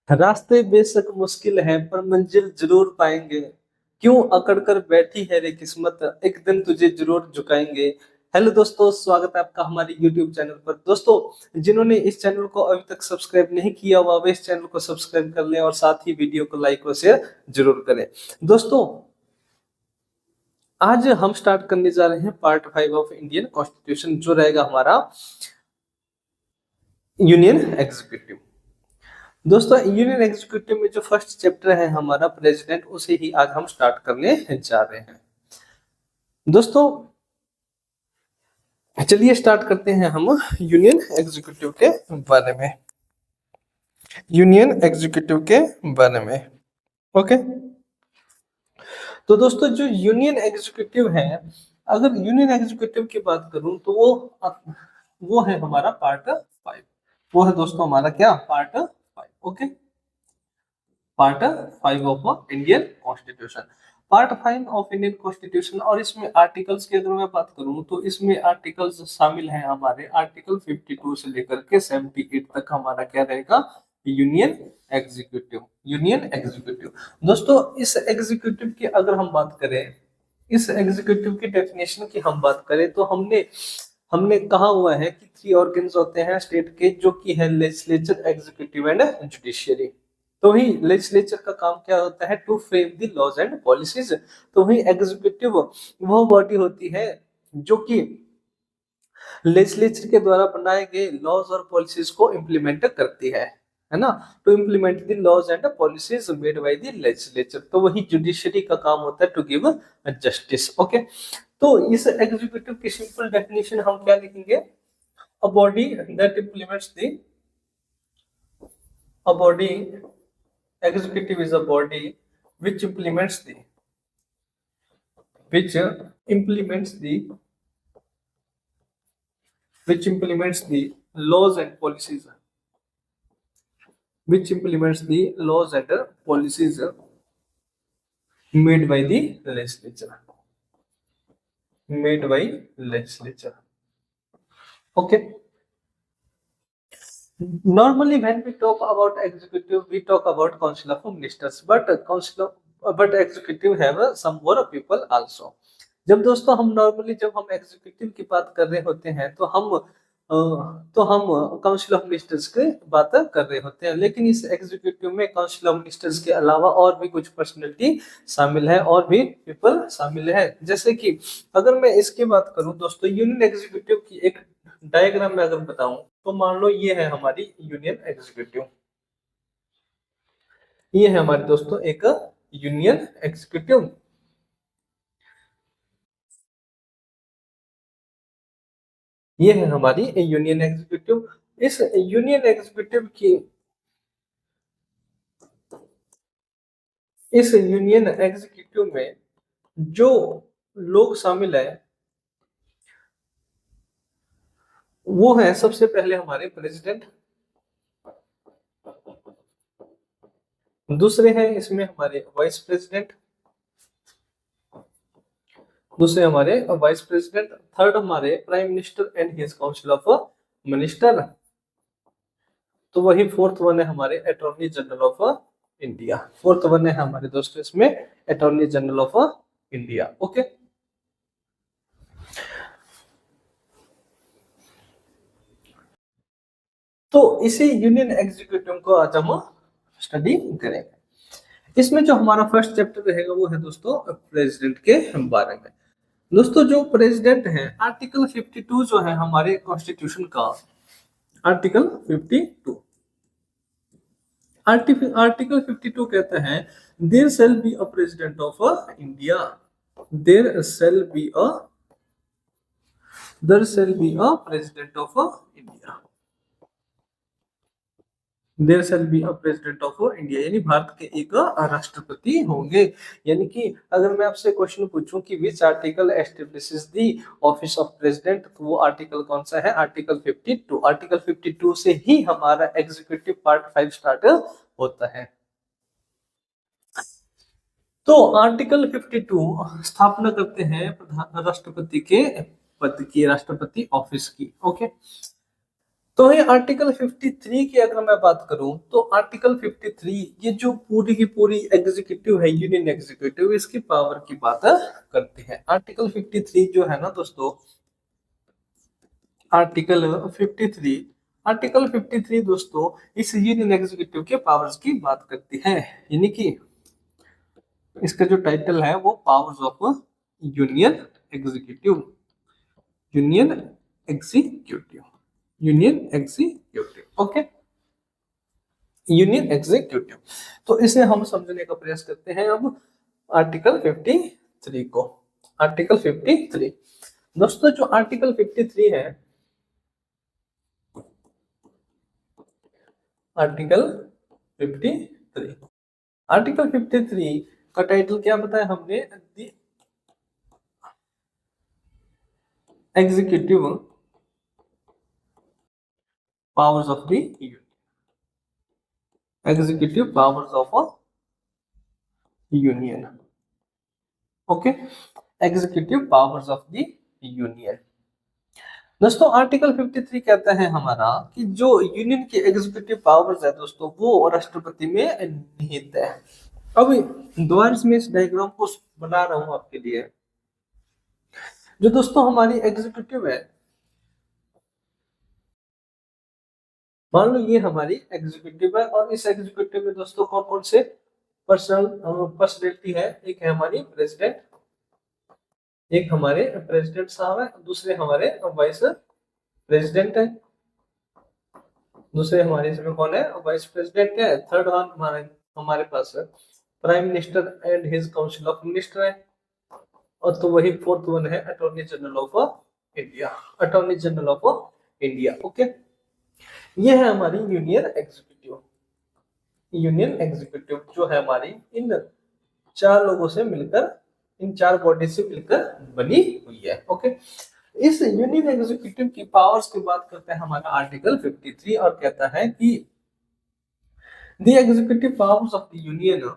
रास्ते बेशक मुश्किल है पर मंजिल जरूर पाएंगे। क्यों अकड़ कर बैठी है रे किस्मत, एक दिन तुझे जरूर झुकाएंगे। हेलो दोस्तों, स्वागत है आपका हमारे YouTube चैनल पर। दोस्तों, जिन्होंने इस चैनल को अभी तक सब्सक्राइब नहीं किया हुआ वे इस चैनल को सब्सक्राइब कर लें और साथ ही वीडियो को लाइक और शेयर जरूर करें। दोस्तों, आज हम स्टार्ट करने जा रहे हैं पार्ट 5 ऑफ इंडियन कॉन्स्टिट्यूशन, जो रहेगा हमारा यूनियन एग्जीक्यूटिव। दोस्तों, यूनियन एग्जीक्यूटिव में जो फर्स्ट चैप्टर है हमारा प्रेसिडेंट, उसे ही आज हम स्टार्ट करने जा रहे हैं। दोस्तों, चलिए स्टार्ट करते हैं हम यूनियन एग्जीक्यूटिव के बारे में। यूनियन एग्जीक्यूटिव के बारे में ओके। तो दोस्तों, जो यूनियन एग्जीक्यूटिव है, अगर यूनियन एग्जीक्यूटिव की बात करूं तो वो है हमारा पार्ट 5। वो है दोस्तों हमारा क्या, part 5। Okay, part 5 of Indian constitution. Part 5 of Indian constitution, और इसमें आर्टिकल्स की अगर मैं बात करूं तो इसमें आर्टिकल्स शामिल हैं हमारे आर्टिकल 52 से लेकर के 78 तक हमारा क्या रहेगा, यूनियन एग्जीक्यूटिव। यूनियन एग्जीक्यूटिव दोस्तों, इस एग्जीक्यूटिव की अगर हम बात करें, इस एग्जीक्यूटिव की डेफिनेशन की हम बात करें तो हमने हमने कहा हुआ है कि 3 ऑर्गन्स होते हैं स्टेट के, जो कि है लेजिस्लेचर, एग्जीक्यूटिव एंड जुडिशियरी। तो ही लेजिस्लेचर का काम क्या होता है, to frame the laws and policies. तो ही एग्जीक्यूटिव वो बॉडी होती है जो कि लेजिस्लेचर के द्वारा बनाए गए लॉज और पॉलिसीज को इम्प्लीमेंट करती है ना। To implement the laws and policies made by the legislature. तो वही जुडिशरी का काम होता है, टू गिव जस्टिस। ओके, तो इस एग्जीक्यूटिव की सिंपल डेफिनेशन हम क्या लिखेंगे, a body that implements the, a body, executive is a body which implements the, which implements the which implements the laws and policies, which implements the laws and policies made by the legislature, made by legislature. Okay, normally when we talk about executive we talk about council of ministers, but executive have some more people also. जब दोस्तों हम normally जब हम executive की बात कर रहे होते हैं तो हम काउंसिल ऑफ मिनिस्टर्स की बात कर रहे होते हैं, लेकिन इस एग्जीक्यूटिव में काउंसिल ऑफ मिनिस्टर्स के अलावा और भी कुछ पर्सनैलिटी शामिल है और भी पीपल शामिल है। जैसे कि अगर मैं इसकी बात करूं दोस्तों, यूनियन एग्जीक्यूटिव की एक डायग्राम में अगर बताऊं तो मान लो ये है हमारी यूनियन एग्जीक्यूटिव, ये है हमारे दोस्तों एक यूनियन एग्जीक्यूटिव। ये है हमारी यूनियन एग्जीक्यूटिव। इस यूनियन एग्जीक्यूटिव की, इस यूनियन एग्जीक्यूटिव में जो लोग शामिल है वो है सबसे पहले हमारे प्रेसिडेंट, दूसरे हैं इसमें हमारे वाइस प्रेसिडेंट, दूसरे हमारे वाइस प्रेसिडेंट, थर्ड हमारे prime minister and his council of minister, तो वही फोर्थ वन है हमारे attorney general of India. Fourth one है हमारे दोस्तों इसमें attorney general of India. Okay, तो इसी यूनियन एग्जीक्यूटिव को आज हम स्टडी करेंगे। इसमें जो हमारा फर्स्ट चैप्टर रहेगा वो है दोस्तों प्रेसिडेंट के बारे में। दोस्तों, जो प्रेसिडेंट है, आर्टिकल 52 जो है हमारे कॉन्स्टिट्यूशन का, आर्टिकल 52, आर्टिकल 52 कहता है there shall be a president of India, there shall be a president of India, there shall be a president of India, यानी भारत के एक राष्ट्रपति होंगे। यानी कि अगर मैं आपसे क्वेश्चन पूछूं कि which article establishes the office of president, तो वो आर्टिकल कौन सा है, आर्टिकल 52। आर्टिकल 52 से ही हमारा एग्जीक्यूटिव पार्ट 5 स्टार्ट होता है। तो आर्टिकल 52 स्थापना करते हैं राष्ट्रपति के पद की, राष्ट्रपति ऑफिस की। ओके, तो ये आर्टिकल 53 की अगर मैं बात करूं तो आर्टिकल 53 ये जो पूरी की पूरी एग्जीक्यूटिव है, यूनियन एग्जीक्यूटिव, इसकी पावर की बात करती है। आर्टिकल 53 जो है ना दोस्तों, आर्टिकल 53, आर्टिकल 53 दोस्तों इस यूनियन एग्जीक्यूटिव के पावर्स की बात करती है। यानी कि इसका जो टाइटल है वो powers of union executive, union executive, union executive. Okay, union executive. तो इसे हम समझने का प्रयास करते हैं अब आर्टिकल 53 को। आर्टिकल 53 दोस्तों, जो आर्टिकल 53 है, आर्टिकल 53, आर्टिकल 53 का टाइटल क्या बताया हमने? The executive powers of the union, executive powers of union. Okay, executive powers of the union. दोस्तों आर्टिकल 53 कहता है हमारा कि जो यूनियन की एग्जीक्यूटिव पावर्स है दोस्तों, वो राष्ट्रपति में निहित है। अब दोबारा से मैं इस डायग्राम को बना रहा हूं आपके लिए। जो दोस्तों हमारी एग्जीक्यूटिव है, मान लो ये हमारी एग्जीक्यूटिव है, और इस एग्जीक्यूटिव में दोस्तों कौन कौन से पर्सनैलिटी है? एक है हमारी प्रेसिडेंट, एक हमारे प्रेसिडेंट साहब है, दूसरे हमारे वाइस प्रेसिडेंट है, दूसरे हमारे इसमें कौन है? वाइस प्रेसिडेंट है। थर्ड वन हमारे हमारे पास है prime minister and his council of minister है, और तो वही फोर्थ वन है attorney general of India, attorney general of India. Okay, ये है हमारी यूनियन एग्जीक्यूटिव। यूनियन एग्जीक्यूटिव जो है हमारी इन चार लोगों से मिलकर, इन चार बॉडी से मिलकर बनी हुई है। ओके, इस यूनियन एग्जीक्यूटिव की पावर्स की बात करते हैं हमारा आर्टिकल 53, और कहता है कि the executive powers of the union,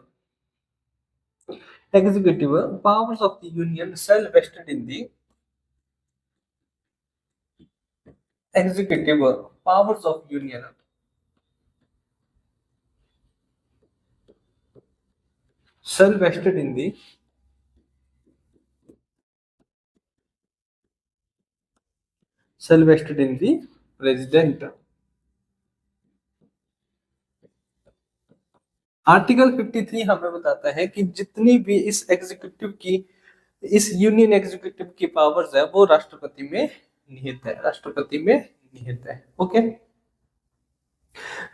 executive powers of the union shall vested in the executive powers of union shall vested in the shall vested in the president। Article 53 हमें बताता है कि जितनी भी इस एग्जीक्यूटिव की, इस यूनियन एग्जीक्यूटिव की पावर्स है वो राष्ट्रपति में निहित है, राष्ट्रपति में निहित है। ओके,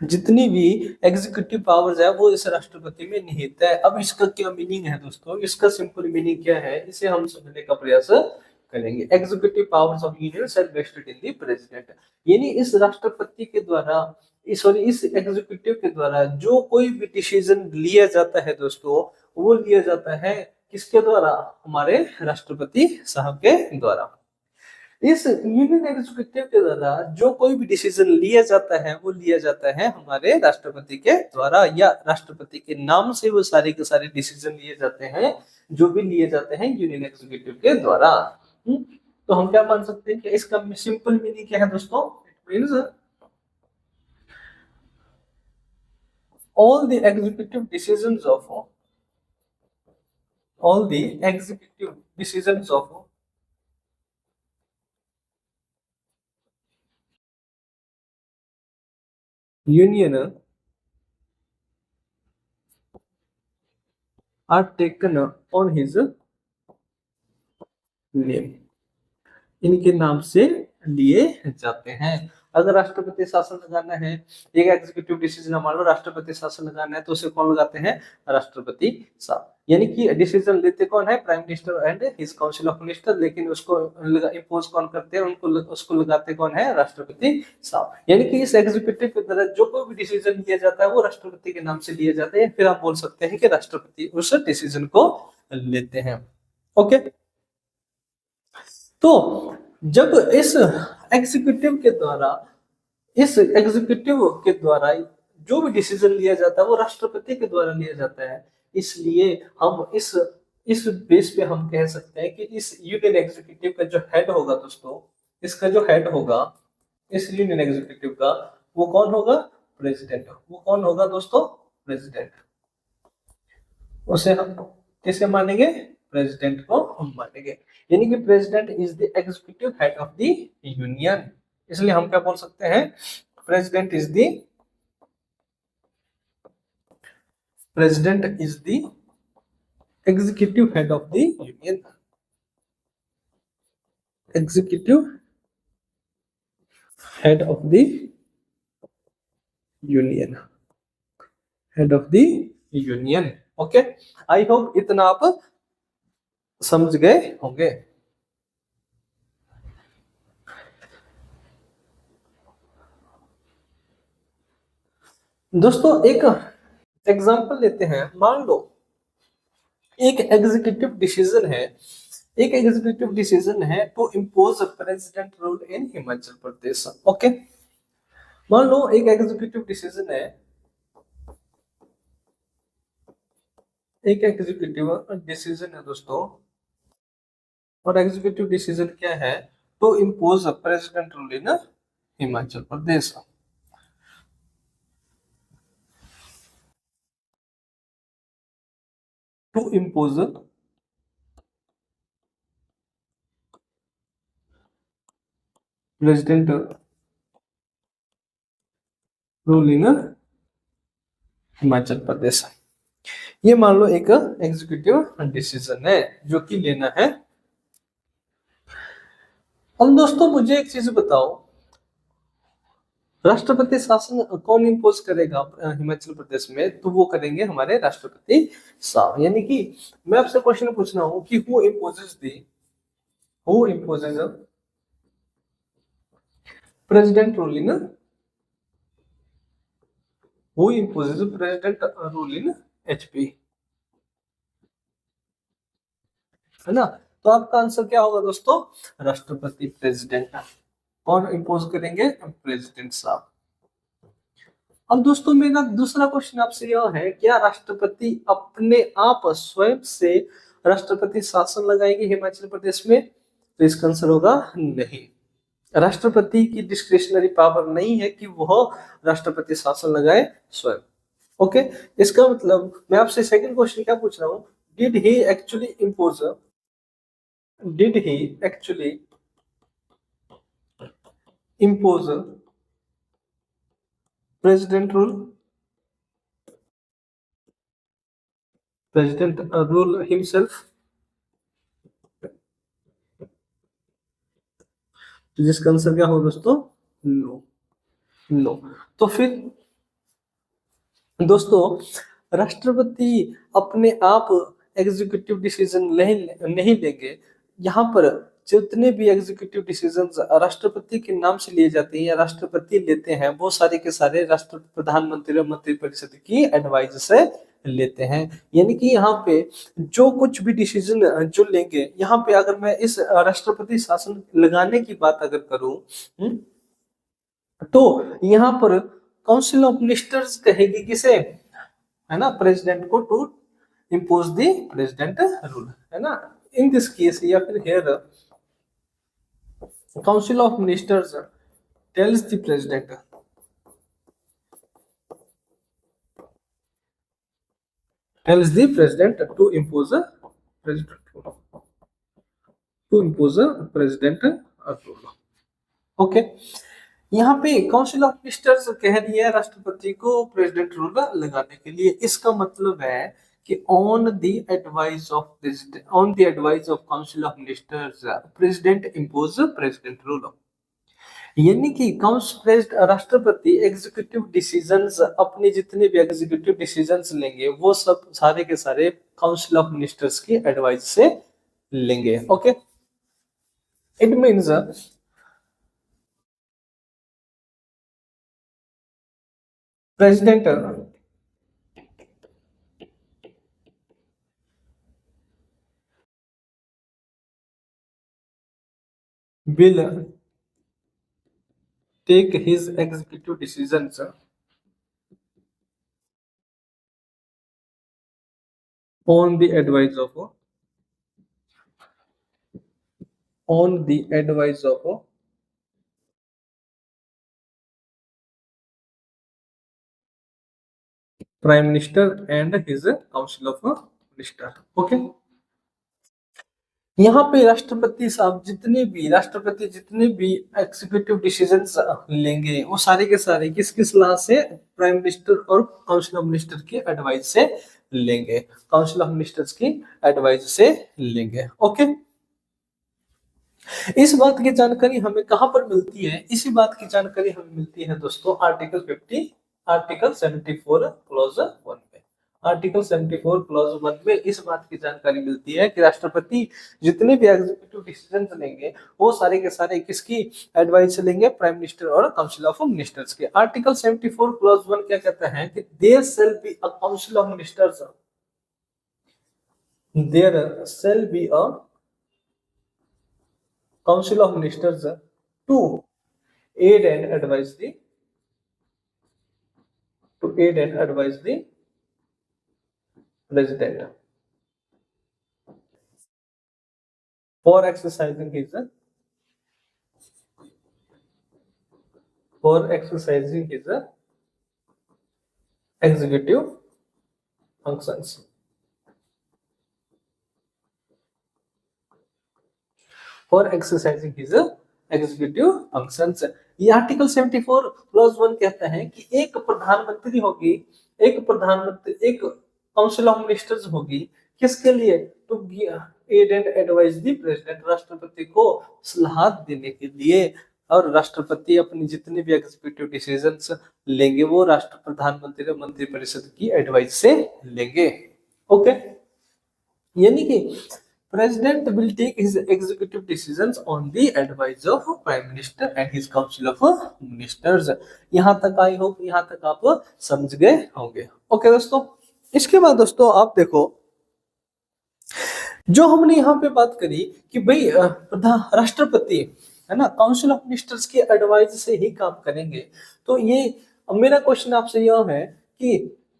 जितनी भी एग्जीक्यूटिव पावर्स है वो इस राष्ट्रपति में निहित है। अब इसका क्या मीनिंग है दोस्तों? इसका सिंपल मीनिंग क्या है, इसे हम समझने का प्रयास करेंगे। Executive powers of union shall vested in the president, यानी इस राष्ट्रपति के द्वारा, सॉरी इस एग्जीक्यूटिव के द्वारा जो कोई भी डिसीजन लिया जाता है दोस्तों, वो लिया जाता है किसके द्वारा? हमारे राष्ट्रपति साहब के द्वारा। इस यूनियन एग्जीक्यूटिव के द्वारा जो कोई भी डिसीजन लिया जाता है वो लिया जाता है हमारे राष्ट्रपति के द्वारा, या राष्ट्रपति के नाम से वो सारे के सारे डिसीजन लिए जाते हैं, जो भी लिए जाते हैं यूनियन एग्जीक्यूटिव के द्वारा। तो हम क्या मान सकते हैं कि इसका सिंपल मीनिंग क्या है दोस्तों? It means all the executive decisions of all the executive decisions of union are taken on his name, इनके नाम से लिए जाते हैं। अगर राष्ट्रपति शासन लगाना है, एक एग्जीक्यूटिव डिसीजन मान लो राष्ट्रपति शासन लगाना है, तो उसे कौन लगाते हैं? राष्ट्रपति साहब। यानी कि डिसीजन लेते कौन है? Prime minister and his council of minister, लेकिन उसको इंपोज कौन करते हैं? उसको लगाते कौन है? राष्ट्रपति साहब। यानी कि इस एग्जीक्यूटिव के द्वारा जो कोई भी डिसीजन लिया जाता है वो राष्ट्रपति के नाम से लिए जाते हैं, फिर आप बोल सकते हैं कि राष्ट्रपति उस डिसीजन को लेते हैं। ओके, तो जब इस एग्जीक्यूटिव के द्वारा, इस एग्जीक्यूटिव के द्वारा जो भी डिसीजन लिया जाता है वो राष्ट्रपति के द्वारा लिया जाता है, इसलिए हम इस बेस पे हम कह सकते हैं कि इस यूनियन एग्जीक्यूटिव का जो हेड होगा दोस्तों, इसका जो हेड होगा इस यूनियन एग्जीक्यूटिव का, वो कौन होगा? प्रेसिडेंट। वो कौन होगा दोस्तों? प्रेसिडेंट। उसे हम किसे मानेंगे? प्रेसिडेंट को हम मानेंगे। यानी कि president is the executive head of the union. इसलिए हम क्या बोल सकते हैं? President is the president is the executive head of the union. Executive head of the union. Head of the union. Okay, I hope इतना आप समझ गए होंगे। दोस्तों एक एग्जांपल लेते हैं। मान लो एक एग्जीक्यूटिव डिसीजन है, एक एग्जीक्यूटिव डिसीजन है to impose president rule in Himachal Pradesh. Okay, मान लो एक एग्जीक्यूटिव डिसीजन है, एक एग्जीक्यूटिव डिसीजन है दोस्तों, और एग्जीक्यूटिव डिसीजन क्या है? To impose president rule in Himachal Pradesh. To impose president rule in Himachal Pradesh. ये मान लो एक एग्जीक्यूटिव डिसीजन है जो कि लेना है। अब दोस्तों मुझे एक चीज बताओ, राष्ट्रपति शासन कौन इम्पोज करेगा हिमाचल प्रदेश में? तो वो करेंगे हमारे राष्ट्रपति साहब। यानी कि मैं आपसे क्वेश्चन पूछ रहा हूँ कि who imposes president rule in who imposes president rule in HP, है ना? तो आपका आंसर क्या होगा दोस्तों? राष्ट्रपति, प्रेसिडेंट। कौन इम्पोज करेंगे? प्रेसिडेंट साहब। अब दोस्तों मेरा दूसरा क्वेश्चन आपसे यह है, क्या राष्ट्रपति अपने आप स्वयं से राष्ट्रपति शासन लगाएंगे हिमाचल प्रदेश में? तो इसका आंसर होगा नहीं। राष्ट्रपति की डिस्क्रिशनरी पावर नहीं है कि वह राष्ट्रपति शासन लगाए स्वयं। ओके, इसका मतलब मैं आपसे सेकंड क्वेश्चन क्या पूछ रहा हूँ? Did he actually impose president rule himself? तो जिसका आंसर क्या होगा दोस्तों? नो। नो। तो फिर दोस्तों राष्ट्रपति अपने आप एग्जीक्यूटिव डिसीजन नहीं लेंगे। यहाँ पर जितने भी एग्जीक्यूटिव डिसीजन राष्ट्रपति के नाम से लिए जाते हैं या राष्ट्रपति लेते हैं, वो सारे के सारे राष्ट्र प्रधानमंत्री और मंत्रिपरिषद की एडवाइस से लेते हैं। यानी कि यहाँ पे जो कुछ भी डिसीजन जो लेंगे, यहाँ पे अगर मैं इस राष्ट्रपति शासन लगाने की बात अगर करूं, तो यहाँ पर काउंसिल ऑफ मिनिस्टर्स कहेगी किसे? है ना, प्रेसिडेंट को, to impose the president rule, है ना? इन दिस केस या फिर here council of ministers tells the president to impose president rule. Okay, यहाँ पे काउंसिल ऑफ मिनिस्टर्स कह रही है राष्ट्रपति को प्रेसिडेंट रूल लगाने के लिए। इसका मतलब है कि on the advice of council of ministers president impose president rule. यानी कि राष्ट्रपति एग्जीक्यूटिव डिसीजंस, अपने जितने भी एग्जीक्यूटिव डिसीजंस लेंगे वो सब सारे के सारे काउंसिल ऑफ मिनिस्टर्स की एडवाइस से लेंगे। Okay, it means president will take his executive decisions on the advice of prime minister and his council of minister. Okay, यहाँ पे राष्ट्रपति साहब जितने भी एग्जीक्यूटिव डिसीजंस लेंगे वो सारे के सारे किसकी सलाह से, प्राइम मिनिस्टर और काउंसिल ऑफ मिनिस्टर की एडवाइस से लेंगे, काउंसिल ऑफ मिनिस्टर्स की एडवाइस से लेंगे। ओके, इस बात की जानकारी हमें कहां पर मिलती है, इसी बात की जानकारी हमें मिलती है दोस्तों आर्टिकल 74 क्लॉज 1 में। आर्टिकल 74 क्लॉज 1 में इस बात की जानकारी मिलती है कि राष्ट्रपति जितने भी एग्जीक्यूटिव डिसीजन लेंगे वो सारे के सारे किसकी एडवाइस से लेंगे, प्राइम मिनिस्टर और काउंसिल ऑफ मिनिस्टर्स के। आर्टिकल 74 क्लॉज 1 क्या कहता है कि there shall be a council of ministers, there shall be a Council of Ministers to aid and advise the president for exercising his executive functions। For exercising his executive functions. ये article 74 clause 1 कहता है कि एक प्रधानमंत्री होगी, एक council of ministers होगी, किसके लिए, to aid and advice the president, राष्ट्रपति को सलाह देने के लिए, और राष्ट्रपति अपनी जितने भी एग्जीक्यूटिव डिसीजंस लेंगे वो प्रधानमंत्री और मंत्रिपरिषद की एडवाइस से लेंगे। ओके, यानी कि President will take his executive decisions on the advice of Prime Minister and his Council of Ministers। यहाँ तक आई होप, यहाँ तक आप समझ गए होंगे। ओके दोस्तों, इसके बाद दोस्तों आप देखो, जो हमने यहाँ पे बात करी कि भाई राष्ट्रपति है ना काउंसिल ऑफ मिनिस्टर्स की एडवाइस से ही काम करेंगे, तो ये मेरा क्वेश्चन आपसे यह है कि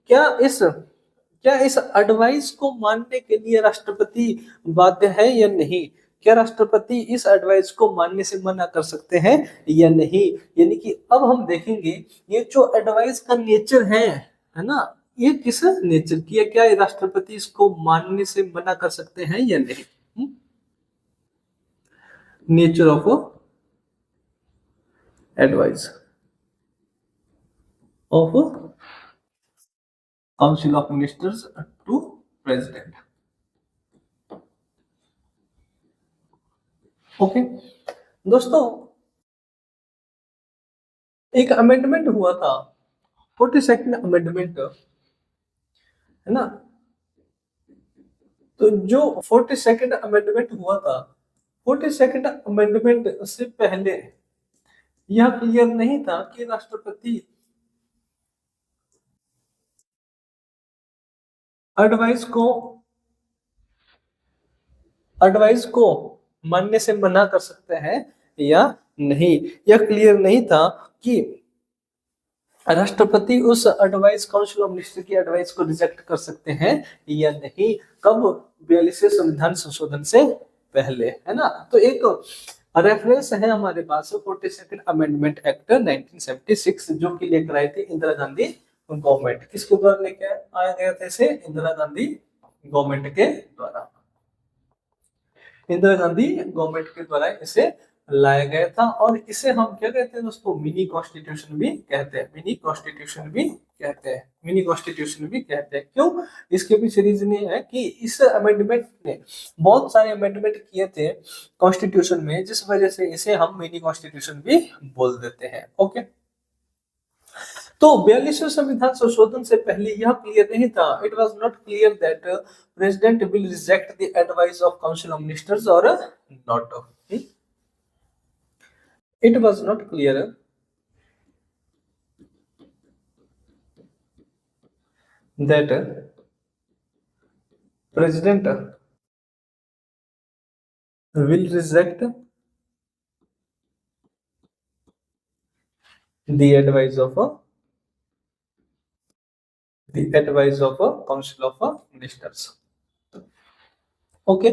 क्या इस एडवाइस को मानने के लिए राष्ट्रपति बाध्य है या नहीं, क्या राष्ट्रपति इस एडवाइस को मानने से मना कर सकते हैं या नहीं। यानी कि अब हम देखेंगे ये जो एडवाइस का नेचर है ना, ये किस नेचर की है, क्या राष्ट्रपति इसको मानने से मना कर सकते हैं या नहीं। Nature of advice of council of ministers to president. Okay दोस्तों, एक अमेंडमेंट हुआ था, 42nd अमेंडमेंट है ना, तो जो 42nd अमेंडमेंट हुआ था, 42nd अमेंडमेंट से पहले यह क्लियर नहीं था कि राष्ट्रपति एडवाइस को मानने से मना कर सकते हैं या नहीं। यह क्लियर नहीं था कि राष्ट्रपति उस एडवाइस, काउंसिल ऑफ मिनिस्टर की एडवाइस को रिजेक्ट कर सकते हैं या नहीं, कब, 42वें संविधान संशोधन से पहले, है ना। तो एक रेफरेंस है हमारे पास 42nd अमेंडमेंट एक्ट 1976, जो कि लेकर आई थी इंदिरा गांधी गवर्नमेंट। किसके द्वारा लेके आया गया था इसे, इंदिरा गांधी गवर्नमेंट के द्वारा, इंदिरा गांधी गवर्नमेंट के द्वारा इसे लाया गया था। और इसे हम क्या कहते हैं दोस्तों, मिनी कॉन्स्टिट्यूशन भी कहते हैं, मिनी कॉन्स्टिट्यूशन भी कहते हैं, मिनी कॉन्स्टिट्यूशन भी कहते हैं। क्यों, इसके पीछे रीजन ये है कि इस अमेंडमेंट ने बहुत सारे अमेंडमेंट किए थे कॉन्स्टिट्यूशन में, जिस वजह से इसे हम मिनी कॉन्स्टिट्यूशन भी बोल देते हैं। ओके, तो 42वें संविधान संशोधन से पहले यह क्लियर नहीं था, it was not clear that president will reject the advice of council of ministers और not. It was not clear that president will reject the advice of a council of ministers। Okay,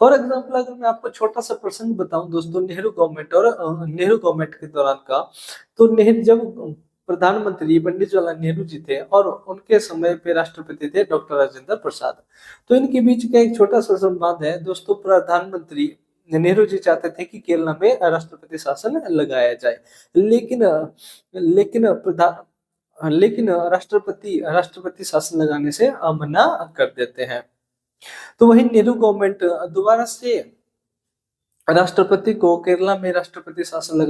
for example अगर मैं आपको छोटा सा प्रसंग बताऊं दोस्तों, Nehru government के दौरान का, तो नेहरू जब प्रधानमंत्री पंडित जवाहरलाल नेहरू जी थे और उनके समय पे राष्ट्रपति थे डॉक्टर राजेंद्र प्रसाद। तो इनके बीच का एक छोटा सा संवाद है दोस्तों। प्रधानमंत्री नेहरू जी चाहते थे कि केरला में राष्ट्रपति शासन लगाया जाए, लेकिन लेकिन प्रधान लेकिन राष्ट्रपति राष्ट्रपति शासन लगाने से मना कर देते हैं। तो वही नेहरू गवर्नमेंट दोबारा से राष्ट्रपति को केरला में राष्ट्रपति शासन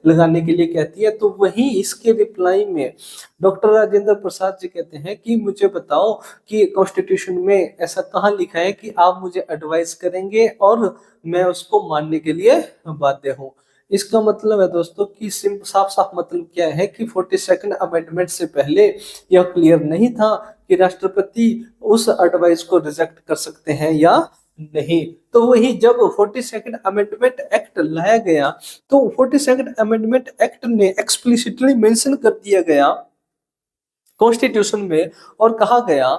लगाने के लिए कहती है। तो वही इसके रिप्लाई में डॉक्टर राजेंद्र प्रसाद जी कहते हैं कि मुझे बताओ कि कॉन्स्टिट्यूशन में ऐसा कहाँ लिखा है कि आप मुझे एडवाइस करेंगे और मैं उसको मानने के लिए बाध्य हूँ। इसका मतलब है दोस्तों कि साफ साफ मतलब क्या है कि 42nd अमेंडमेंट से पहले यह क्लियर नहीं था कि राष्ट्रपति उस एडवाइस को रिजेक्ट कर सकते हैं या नहीं। तो वही जब 42nd अमेंडमेंट एक्ट लाया गया तो 42nd अमेंडमेंट एक्ट ने एक्सप्लिसिटली मेंशन कर दिया गया कॉन्स्टिट्यूशन में और कहा गया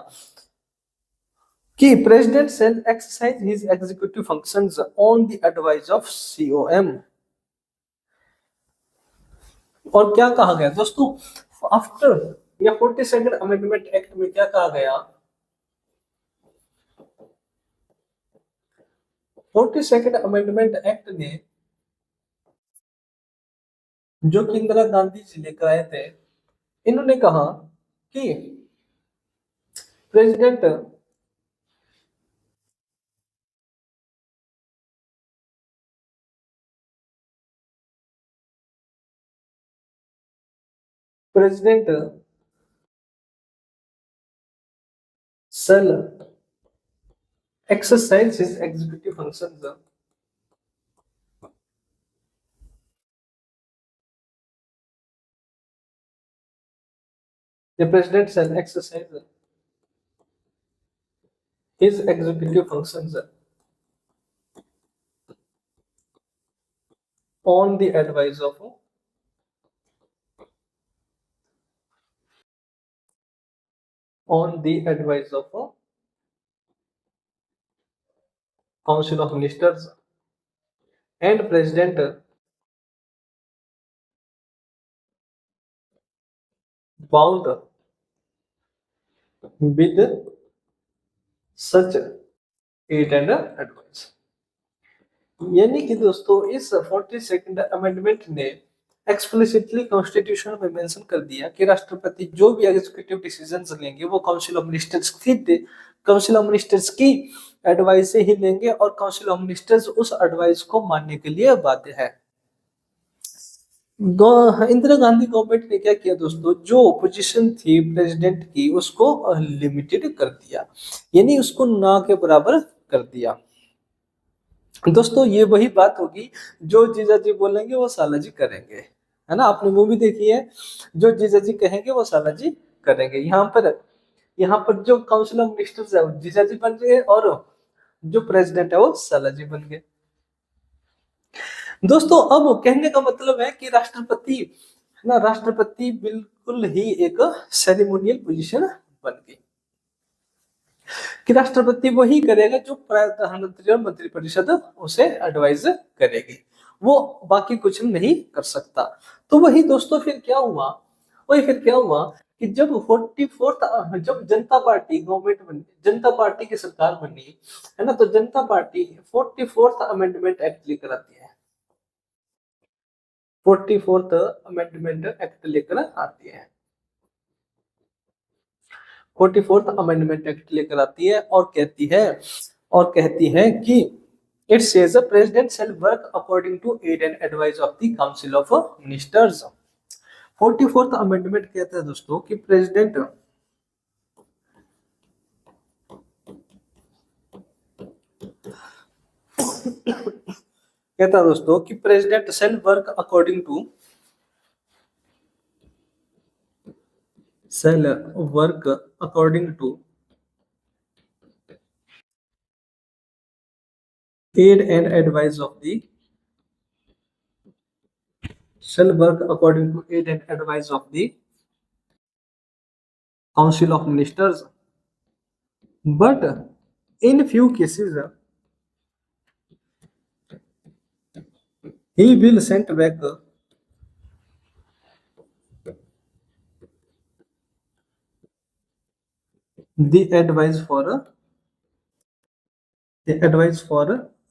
कि president shell exercise his executive functions on the advice of COM. और क्या कहा गया दोस्तों आफ्टर या 42nd अमेंडमेंट एक्ट में क्या कहा गया? 42nd अमेंडमेंट एक्ट ने जो कि इंदिरा गांधी जी लेकर आए थे, इन्होंने कहा कि president president shall exercise his executive functions the president shall exercise his executive functions on the advice of council of ministers and president bound with such aid and advice। यानी कि दोस्तों इस 42nd अमेंडमेंट ने explicitly constitution में mention कर दिया कि राष्ट्रपति जो भी एग्जीक्यूटिव डिसीजंस लेंगे वो काउंसिल ऑफ मिनिस्टर्स की एडवाइस से ही लेंगे और काउंसिल ऑफ मिनिस्टर्स उस एडवाइस को मानने के लिए बाध्य है। इंदिरा गांधी गवर्नमेंट ने क्या किया दोस्तों, जो पोजीशन थी प्रेसिडेंट की उसको लिमिटेड कर दिया, यानी उसको ना के बराबर कर दिया। दोस्तों ये वही बात होगी जो जीजा जी बोलेंगे वो साला जी करेंगे, है ना। आपने मूवी देखी है, जो जीजा जी कहेंगे वो साला जी करेंगे। यहाँ पर जो काउंसिल ऑफ मिनिस्टर्स है वो जीजा जी बन गए और जो प्रेसिडेंट है वो साला जी बन गए। दोस्तों अब कहने का मतलब है कि राष्ट्रपति बिल्कुल ही एक सेरेमोनियल पोजीशन बन गई कि राष्ट्रपति वही करेगा जो प्रधानमंत्री और मंत्रिपरिषद उसे एडवाइज करेगी, वो बाकी कुछ नहीं कर सकता। तो वही दोस्तों फिर क्या हुआ कि जब 44th जब जनता पार्टी गवर्नमेंट बनी, जनता पार्टी की सरकार बनी, है ना, तो जनता पार्टी 44th अमेंडमेंट एक्ट लेकर आती है। 44th अमेंडमेंट एक्ट लेकर आती है 44th अमेंडमेंट एक्ट लेकर आती है और कहती है कि it says the president shall work according to aid and advice of the council of ministers. 44th amendment कहता है दोस्तों कि president shall work according to aid and advice of the council of ministers, but in few cases he will send back the advice for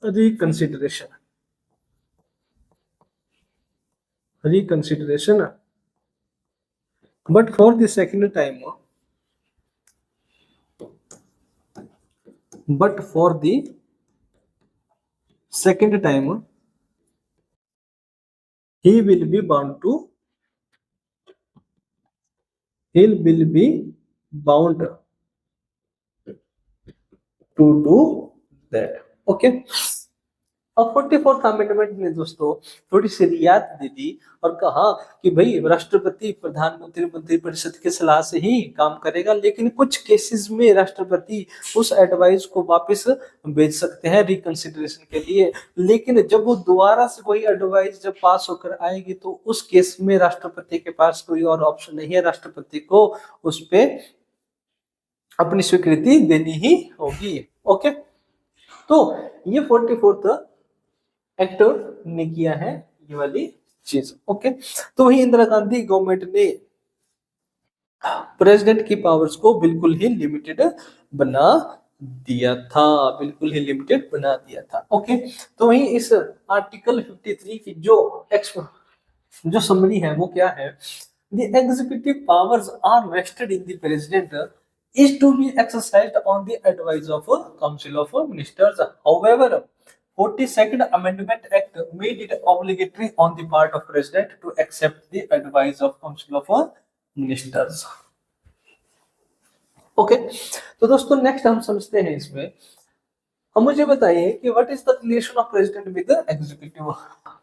reconsideration. But for the second time, but for the second time, he will be bound to he will be bound to do that. Okay. अब 44th amendment ने दोस्तों थोड़ी सी रियायत दे दी और कहा कि भाई राष्ट्रपति प्रधानमंत्री मंत्रिपरिषद की सलाह से ही काम करेगा, लेकिन कुछ केसेस में राष्ट्रपति उस एडवाइस को वापस भेज सकते हैं रिकंसिडरेशन के लिए। लेकिन जब वो दोबारा से कोई एडवाइस जब पास होकर आएगी तो उस केस में राष्ट्रपति के पास कोई और ऑप्शन नहीं है, राष्ट्रपति को उस पे अपनी स्वीकृति देनी ही होगी। ओके, तो ये 44th एक्ट ने किया है ये वाली चीज। ओके, तो वही इंदिरा गांधी गवर्नमेंट ने प्रेसिडेंट की पावर्स को बिल्कुल ही लिमिटेड बना दिया था, बिल्कुल ही लिमिटेड बना दिया था। ओके, तो वही इस आर्टिकल 53 की जो समरी है वो क्या है, the executive powers are vested in the president is to be exercised on the advice of a council of ministers. However, 42nd Amendment Act made it obligatory on the part of President to accept the advice of Council of Ministers. Okay, तो दोस्तों next हम समझते हैं इसमें। अब मुझे बताइए कि what is the relation of president with executive.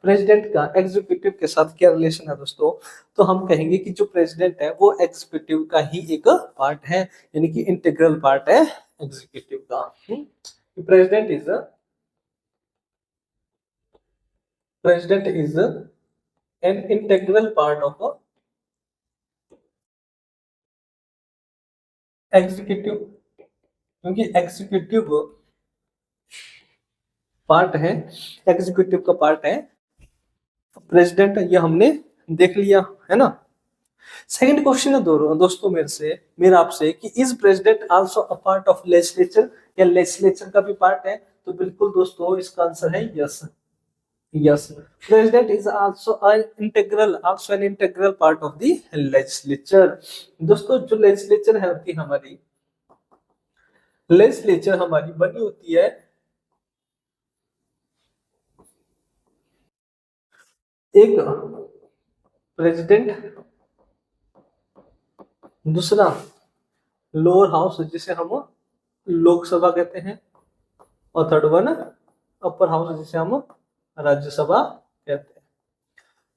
President का एग्जीक्यूटिव के साथ क्या रिलेशन है दोस्तों, तो हम कहेंगे कि जो प्रेसिडेंट है वो एग्जीक्यूटिव का ही एक पार्ट है, यानी कि इंटीग्रल पार्ट है एग्जीक्यूटिव का। President is an integral part of executive, क्योंकि एग्जीक्यूटिव पार्ट है, एग्जीक्यूटिव का पार्ट है प्रेसिडेंट, ये हमने देख लिया है ना। सेकंड क्वेश्चन है दोस्तों मेरा आपसे कि is president also a part of legislature, या लेजिस्लेचर का भी पार्ट है, तो बिल्कुल दोस्तों इसका आंसर है yes. Yes, president is also an integral part of the legislature. दोस्तों जो लेजिस्लेचर है हमारी बनी होती है एक प्रेसिडेंट, दूसरा लोअर हाउस जिसे हम लोकसभा कहते हैं, और थर्ड वन अपर हाउस जिसे हम राज्यसभा कहते हैं।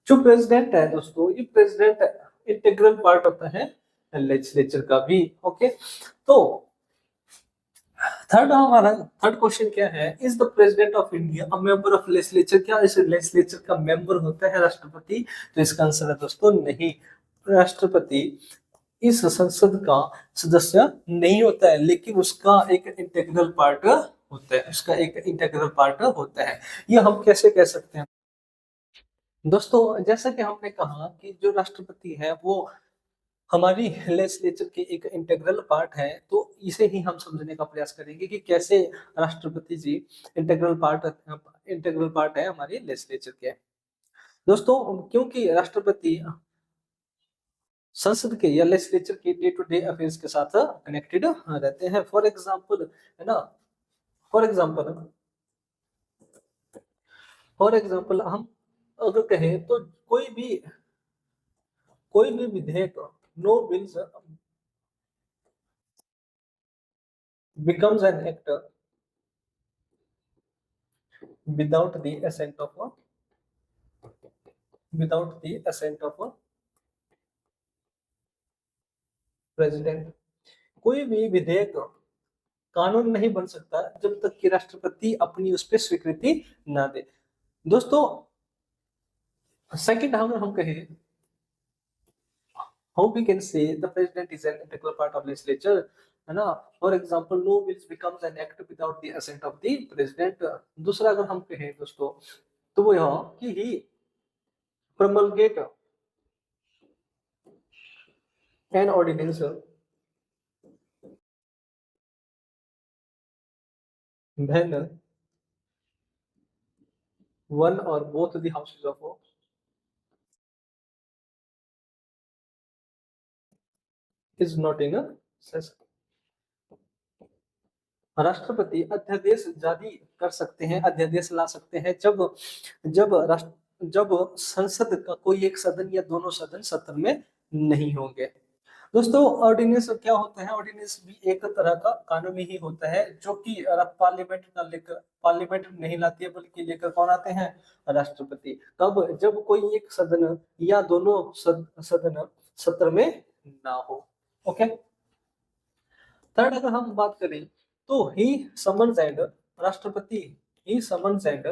जो प्रेसिडेंट है दोस्तों, ये प्रेसिडेंट इंटीग्रल पार्ट होता है लेजिस्लेचर का भी। ओके, तो थर्ड क्वेश्चन क्या है, is the president of India a member of legislature, क्या इस लेजिस्लेचर का मेंबर होता है राष्ट्रपति, तो इसका आंसर है दोस्तों नहीं, राष्ट्रपति इस संसद का सदस्य नहीं होता है, लेकिन उसका एक इंटीग्रल पार्ट होता है, ये हम कैसे कह सकते हैं दोस्तों, जैसा कि हमने कहा कि जो राष्ट्रपति है वो हमारी लेजिस्लेचर के एक इंटीग्रल पार्ट है, तो इसे ही हम समझने का प्रयास करेंगे कि कैसे राष्ट्रपति जी इंटीग्रल पार्ट है हमारी लेजिस्लेचर के। दोस्तों क्योंकि राष्ट्रपति संसद के या लेजिस्लेचर के डे टू डे अफेयर्स के साथ कनेक्टेड रहते हैं। फॉर एग्जांपल है ना, फॉर एग्जांपल हम अगर कहें तो कोई भी विधेयक, no bills becomes an act without the assent of president. कोई भी विधेयक कानून नहीं बन सकता जब तक कि राष्ट्रपति अपनी उस पर स्वीकृति ना दे। दोस्तों सेकंड हम कहें, how we can say the president is an integral part of legislature, है ना। For example no bills becomes an act without the assent of the president। दूसरा अगर हम कहें दोस्तों तो वो यह कि ही promulgate an ordinance when one or both the houses of is not in a session। राष्ट्रपति अध्यादेश जारी कर सकते हैं, अध्यादेश ला सकते हैं जब जब राष्ट्र जब संसद का कोई एक सदन या दोनों सदन सत्र में नहीं होंगे। दोस्तों ऑर्डिनेंस क्या होता है? ऑर्डिनेंस भी एक तरह का कानून ही होता है जो कि पार्लियामेंट का लेकर, पार्लियामेंट नहीं लाती है बल्कि लेकर कौन आते हैं? राष्ट्रपति। कब? जब कोई एक सदन या दोनों सदन सत्र में ना हो। ओके। थर्ड अगर हम बात करें तो ही समन्स एंड, राष्ट्रपति he summons and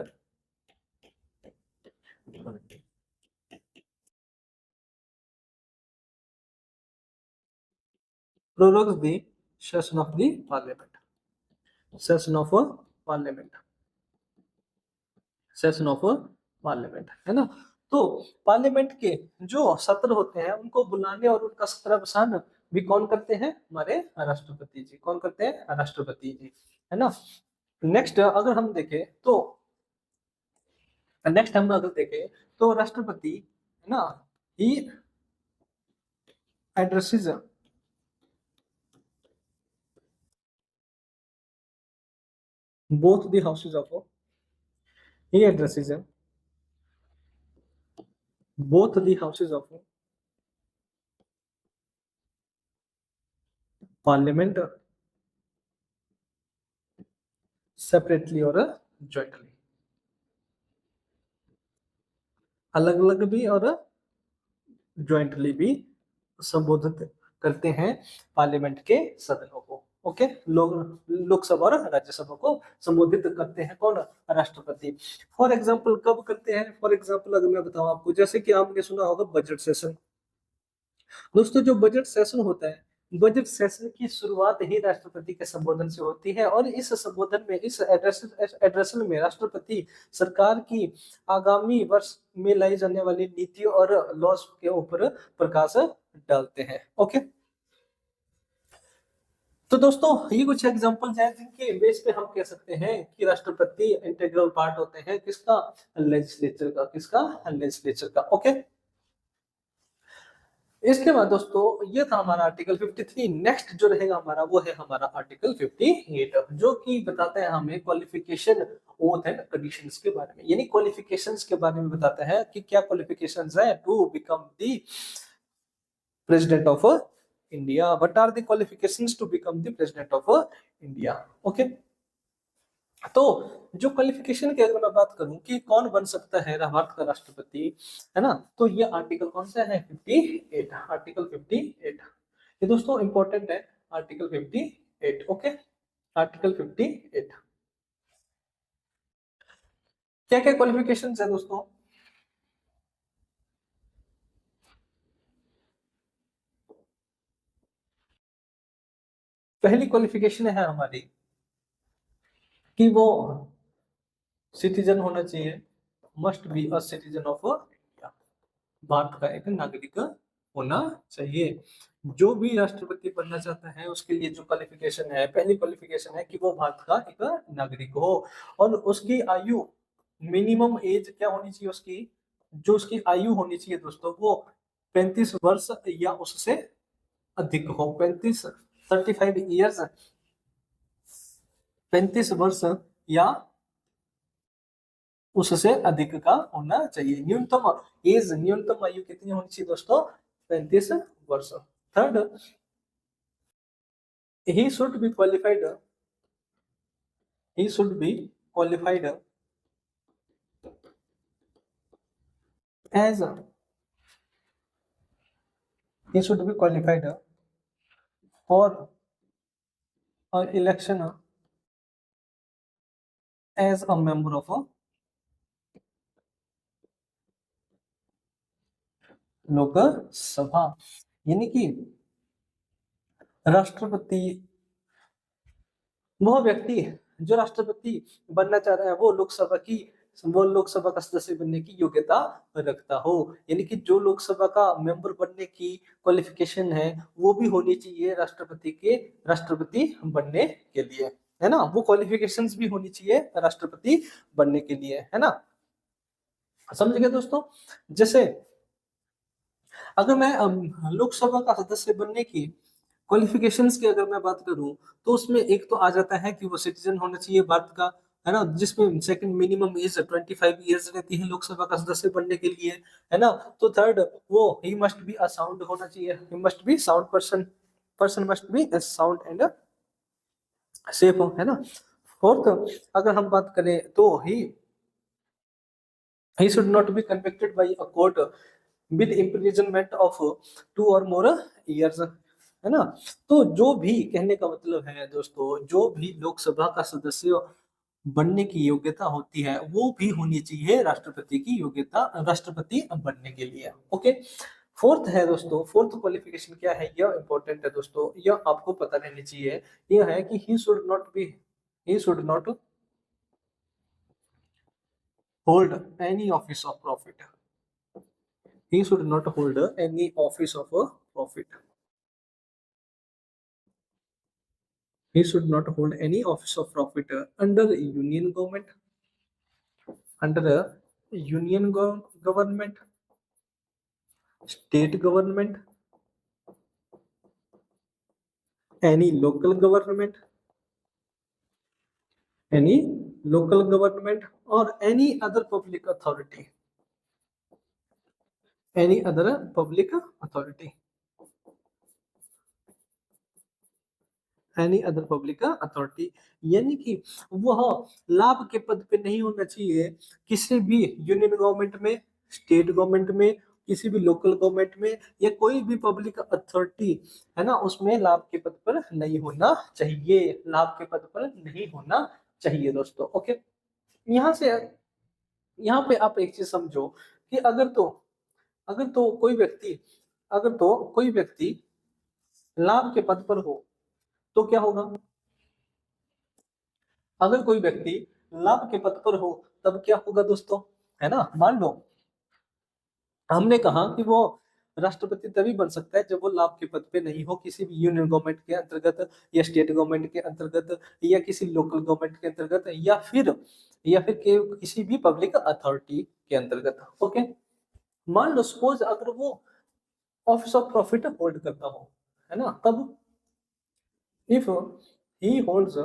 prorogues the session of the parliament, session of parliament, session of parliament, है ना। तो पार्लियामेंट के जो सत्र होते हैं उनको बुलाने और उनका सत्रावसान भी कौन करते हैं? हमारे राष्ट्रपति जी। कौन करते हैं? राष्ट्रपति जी, है ना। नेक्स्ट अगर हम देखें तो राष्ट्रपति, है ना, ही addresses both the houses of he addresses both the houses of parliament separately और jointly, अलग अलग भी और ज्वाइंटली भी संबोधित करते हैं पार्लियामेंट के सदनों को। ओके। लोकसभा और राज्यसभा को संबोधित करते हैं कौन? राष्ट्रपति। फॉर एग्जाम्पल कब करते हैं? फॉर एग्जाम्पल अगर मैं बताऊं आपको, जैसे कि आपने सुना होगा बजट सेशन। दोस्तों जो बजट सेशन होता है, बजट सेशन की शुरुआत ही राष्ट्रपति के संबोधन से होती है और इस संबोधन में, इस एड्रेशन में राष्ट्रपति सरकार की आगामी वर्ष में लाई जाने वाली नीतियों और लॉज के ऊपर प्रकाश डालते हैं। ओके। तो दोस्तों ये कुछ एग्जांपल्स हैं जिनके बेस पे हम कह सकते हैं कि राष्ट्रपति इंटीग्रल पार्ट होते हैं किसका? लेजिस्लेचर का। किसका? लेजिस्लेचर का। ओके। इसके बाद दोस्तों ये था हमारा आर्टिकल 53। नेक्स्ट जो रहेगा हमारा वो है हमारा आर्टिकल 58 जो कि बताता है हमें क्वालिफिकेशन, ओथ एंड कंडीशंस के बारे में, यानी क्वालिफिकेशंस के बारे में बताता है कि क्या क्वालिफिकेशंस है to become the president of India. What are the qualifications to become the president of India. Okay. तो जो क्वालिफिकेशन की अगर मैं बात करूं कि कौन बन सकता है भारत का राष्ट्रपति, है ना, तो ये आर्टिकल कौन सा है? 58, आर्टिकल 58। ये दोस्तों इंपॉर्टेंट है, आर्टिकल 58। ओके। आर्टिकल 58 क्या क्या क्वालिफिकेशन है दोस्तों? पहली क्वालिफिकेशन है हमारी कि वो सिटीजन होना चाहिए, must be a citizen of India, Bharat का एक नागरिक होना चाहिए। जो भी राष्ट्रपति बनना चाहता है उसके लिए जो क्वालिफिकेशन है, पहली क्वालिफिकेशन है कि वो भारत का एक नागरिक हो और उसकी आयु, मिनिमम एज क्या होनी चाहिए उसकी? जो उसकी आयु होनी चाहिए दोस्तों वो 35 वर्ष या उससे अधिक हो। 35 ईयर्स, 35 वर्ष या उससे अधिक का होना चाहिए। न्यूनतम एज, न्यूनतम आयु कितनी होनी चाहिए दोस्तों? 35 वर्ष। Third, he should be qualified, he should be qualified as, he should be qualified for an election as a member of Lok Sabha. यानी कि राष्ट्रपति, वह व्यक्ति जो राष्ट्रपति बनना चाह रहा है वो लोकसभा का सदस्य बनने की योग्यता रखता हो। यानी कि जो लोकसभा का मेंबर बनने की क्वालिफिकेशन है वो भी होनी चाहिए राष्ट्रपति बनने के लिए। है ना, वो क्वालिफिकेशंस भी होनी चाहिए राष्ट्रपति बनने के लिए, है ना। समझ गए दोस्तों। जैसे अगर मैं लोकसभा का सदस्य बनने की क्वालिफिकेशंस की अगर मैं बात करूं, तो उसमें एक तो आ जाता है कि वो सिटीजन होना चाहिए भारत का, है ना, जिसमें सेकंड मिनिमम एज 25 ईयर्स रहती है लोकसभा का सदस्य बनने के लिए, है ना। तो थर्ड, वो he must be a sound होना चाहिए, he must be sound person, person must be A sound and safe, है ना। फोर्थ, अगर हम बात करें तो he should not be convicted by a court with imprisonment of 2 or more years, है ना। तो जो भी कहने का मतलब है दोस्तों, जो भी लोकसभा का सदस्य बनने की योग्यता होती है वो भी होनी चाहिए राष्ट्रपति की योग्यता, राष्ट्रपति बनने के लिए। ओके। फोर्थ है दोस्तों, फोर्थ क्वालिफिकेशन क्या है, यह इंपॉर्टेंट है दोस्तों, यह आपको पता रहनी चाहिए। यह है कि he should not hold any office of profit, he should not hold any office of a profit, he should not hold any office of profit under union government, under government, state government, any local government, any local government, or any other public authority, any other public authority, any other public authority. यानी कि वह लाभ के पद पे नहीं होना चाहिए किसी भी यूनियन गवर्नमेंट में, स्टेट गवर्नमेंट में, किसी भी लोकल गवर्नमेंट में, या कोई भी पब्लिक अथॉरिटी, है ना, उसमें लाभ के पद पर नहीं होना चाहिए, लाभ के पद पर नहीं होना चाहिए दोस्तों। ओके। यहाँ से यहाँ पे आप एक चीज समझो कि अगर तो कोई व्यक्ति, अगर तो कोई व्यक्ति लाभ के पद पर हो तो क्या होगा, अगर कोई व्यक्ति लाभ के पद पर हो तब क्या होगा दोस्तों, है ना। मान लो हमने कहा कि वो राष्ट्रपति तभी बन सकता है जब वो लाभ के पद पे नहीं हो किसी भी यूनियन गवर्नमेंट के अंतर्गत, या स्टेट गवर्नमेंट के अंतर्गत, या किसी लोकल गवर्नमेंट के अंतर्गत, या फिर किसी भी पब्लिक अथॉरिटी के अंतर्गत। ओके। मान लो सपोज अगर वो ऑफिस ऑफ प्रॉफिट होल्ड करता हो, है ना, तब if he holds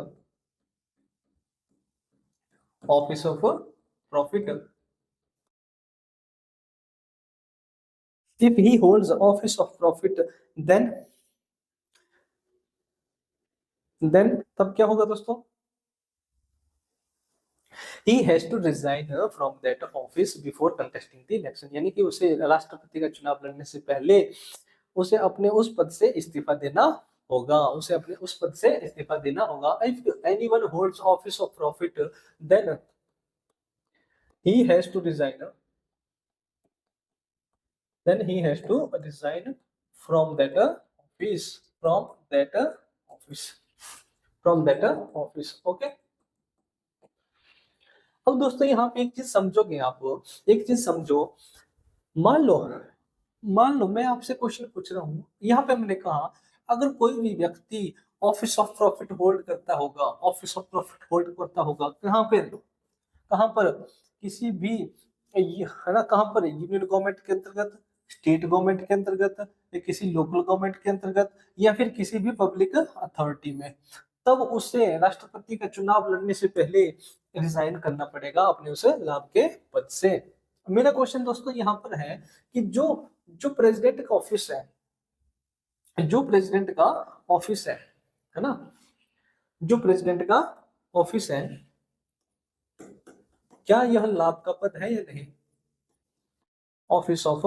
office of profit, if he holds the office of profit, then तब क्या होगा दोस्तों, he has to resign from that office before contesting the election, यानी कि उसे राष्ट्रपति का चुनाव लड़ने से पहले उसे अपने उस पद से इस्तीफा देना होगा, उसे अपने उस पद से इस्तीफा देना होगा। if anyone holds office of profit, then he has to resign, then he has to resign from that office, office from that office। Okay. अब दोस्तों यहाँ पे एक चीज समझोगे आप, एक चीज समझो। मान लो मैं आपसे क्वेश्चन पूछ रहा हूँ, यहाँ पे मैंने कहा अगर कोई भी व्यक्ति ऑफिस ऑफ प्रॉफिट होल्ड करता होगा, ऑफिस ऑफ प्रॉफिट होल्ड करता होगा कहाँ पर किसी भी, है ना, कहाँ पर यूनियन गवर्नमेंट के अंतर्गत, स्टेट गवर्नमेंट के अंतर्गत, या किसी लोकल गवर्नमेंट के अंतर्गत, या फिर किसी भी पब्लिक अथॉरिटी में, तब उसे राष्ट्रपति का चुनाव लड़ने से पहले रिजाइन करना पड़ेगा अपने उसे लाभ के पद से। मेरा क्वेश्चन दोस्तों यहाँ पर है कि जो जो प्रेसिडेंट का ऑफिस है, जो प्रेसिडेंट का ऑफिस है ना, जो प्रेसिडेंट का ऑफिस है, क्या यह लाभ का पद है या नहीं, ऑफिस ऑफ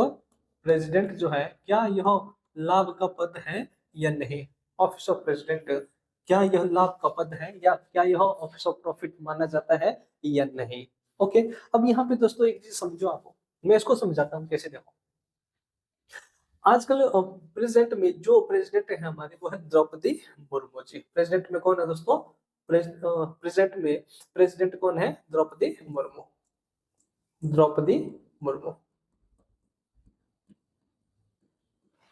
प्रेसिडेंट जो है क्या यह लाभ का पद है या नहीं, ऑफिस ऑफ प्रेसिडेंट क्या यह लाभ का पद है, या क्या यह ऑफिस ऑफ प्रॉफिट माना जाता है या नहीं। ओके। अब यहाँ पे दोस्तों एक चीज समझो, आपको मैं इसको समझाता हूँ कैसे। देखो आजकल प्रेसिडेंट में जो प्रेसिडेंट है हमारे वो है द्रौपदी मुर्मू जी। प्रेसिडेंट में कौन है दोस्तों, प्रेसिडेंट में प्रेसिडेंट कौन है, द्रौपदी मुर्मू, द्रौपदी मुर्मू।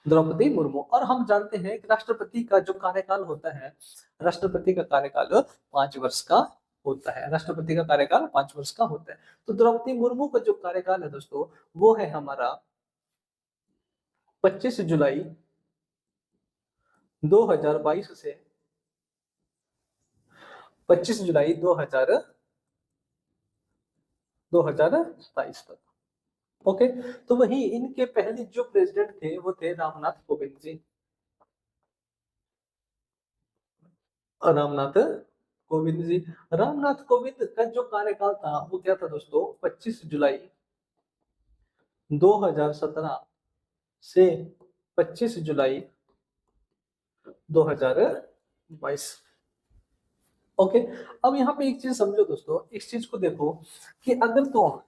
द्रौपदी मुर्मू। और हम जानते हैं कि राष्ट्रपति का जो कार्यकाल होता है, राष्ट्रपति का कार्यकाल 5 वर्ष का होता है। राष्ट्रपति का कार्यकाल 5 वर्ष का होता है। तो द्रौपदी मुर्मू का जो कार्यकाल है दोस्तों, वो है हमारा 25 जुलाई 2022 से 25 जुलाई 2027 तक। ओके, तो वही इनके पहले जो प्रेसिडेंट थे वो थे रामनाथ कोविंद जी। रामनाथ कोविंद जी। रामनाथ कोविंद का जो कार्यकाल था वो क्या था दोस्तों, 25 जुलाई 2017 से 25 जुलाई 2022। ओके, अब यहाँ पे एक चीज समझो दोस्तों, इस चीज को देखो कि अगर तो